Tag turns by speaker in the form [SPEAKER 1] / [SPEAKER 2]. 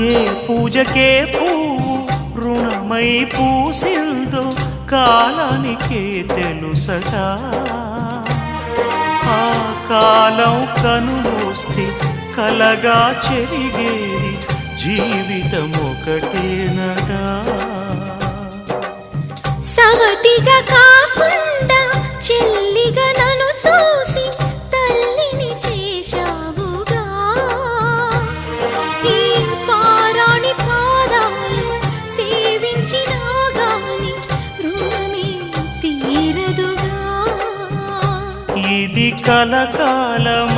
[SPEAKER 1] ఏ పూజకే పువ్వు రుణమై పూసిందో కాలానికే తెలుసట. ఆ కాలం కనుమూస్తే కలగా చెరిగేది జీవితం ఒకటేనట.
[SPEAKER 2] సవతిగా కాకుండా చెల్లిగా నన్ను చూసి తల్లిని చేశావుగా. ఈ పారాణి పాదాలు సేవించినా గాని రుణమే తీరదుగా.
[SPEAKER 1] ఇది కలకాలం